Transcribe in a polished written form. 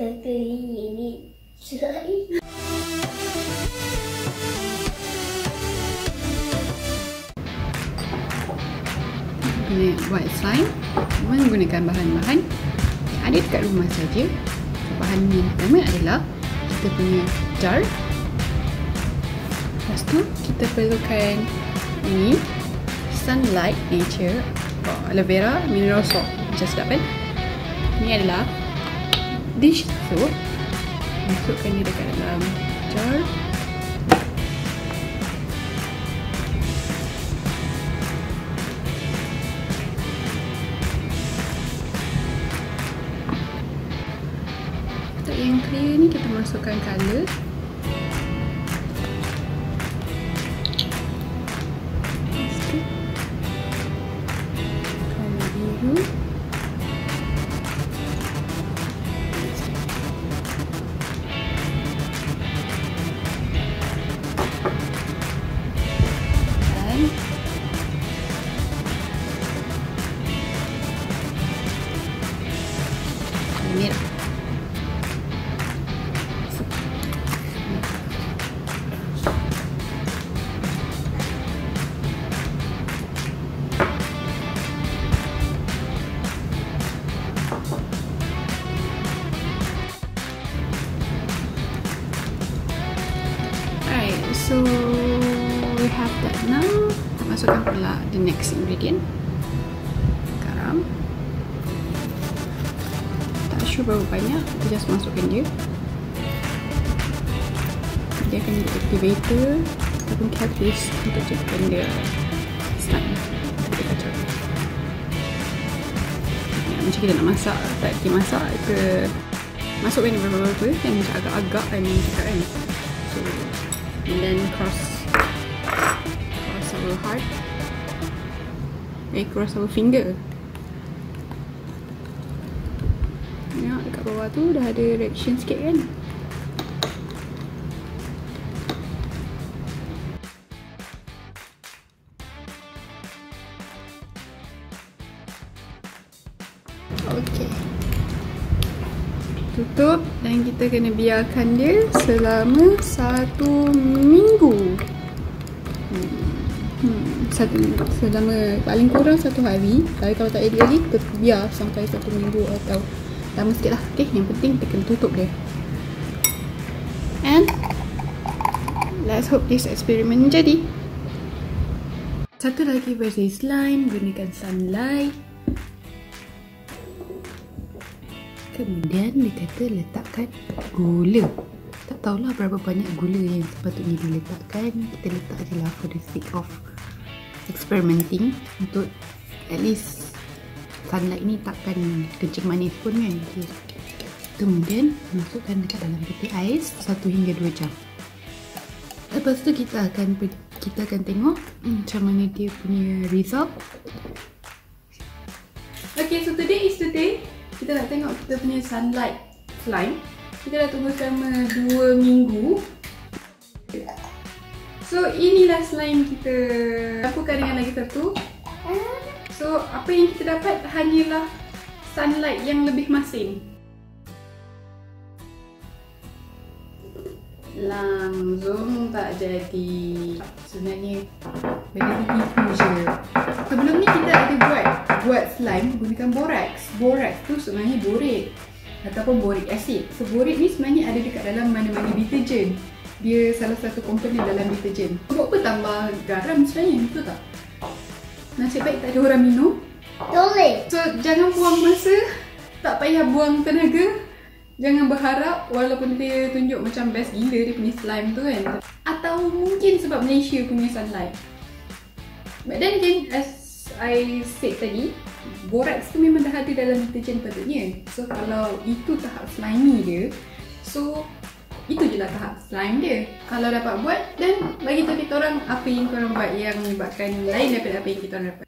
ini slime. Guna buat slime menggunakan bahan-bahan yang ada dekat rumah saja. Bahan yang pertama adalah kita punya jar. Lepas tu kita perlukan ini sunlight nature, aloe vera, mineral salt. Macam sedap kan? Ini adalah dish soap. Masukkan dia dekat dalam jar. Untuk yang clear ni kita masukkan colour. Colour biru. Merah. Alright, so we have that now. Kita masukkan pula the next ingredient. Garam. Sure berapa banyak, kita just masukkan dia. Dia akan jadi activator ataupun catalyst untuk ciptakan dia slime. Kita kacau. Macam kita nak masak, tak kita masak, kita masukkan dia berapa-berapa yang macam agak-agak kan cakap kan. So, and then cross our heart, cross our finger. Dekat bawah tu dah ada reaction sikit kan. Okey. Tutup dan kita kena biarkan dia selama 1 minggu. Selama paling kurang 1 hari. Tapi kalau tak edit lagi, kita biar sampai 1 minggu atau lama sikit lah. Okay, yang penting kita kena tutup dia. And let's hope this experiment jadi. Satu lagi versi slime, gunakan sunlight. Kemudian dia kata letakkan gula. Tak tahulah berapa banyak gula yang sepatutnya diletakkan. Kita letak je lah for the sake of experimenting, untuk at least sunlight ni takkan kencing manis pun kan. Okay. Kemudian masukkan dekat dalam peti ais 1 hingga 2 jam. Lepas tu kita akan tengok macam mana dia punya result. Okay, so today is the day kita nak tengok kita punya sunlight slime. Kita dah tunggu selama 2 minggu. So inilah slime kita. Lakukan dengan lagi satu. So, apa yang kita dapat hanyalah sunlight yang lebih masin. Langsung tak jadi. Sebenarnya benda tu tipu je. Sebelum ni kita ada buat slime menggunakan borax. Borax tu sebenarnya borat ataupun boric acid. So, borat ni sebenarnya ada dekat dalam mana-mana deterjen. Dia salah satu komponen dalam deterjen. Buat apa tambah garam sebenarnya, betul tak? Nasib baik tak ada orang minum. Boleh. So, jangan buang masa. Tak payah buang tenaga. Jangan berharap walaupun dia tunjuk macam best gila dia punya slime tu kan. Atau mungkin sebab Malaysia punya sunlight. But then again, as I said tadi, borax tu memang dah ada dalam deterjen patutnya. So, kalau itu tahap slimy dia, so itu je lah tahap slime dia. Kalau dapat buat, dan bagi tahu kita orang apa yang korang buat yang menyebabkan lain daripada apa yang kita orang dapat.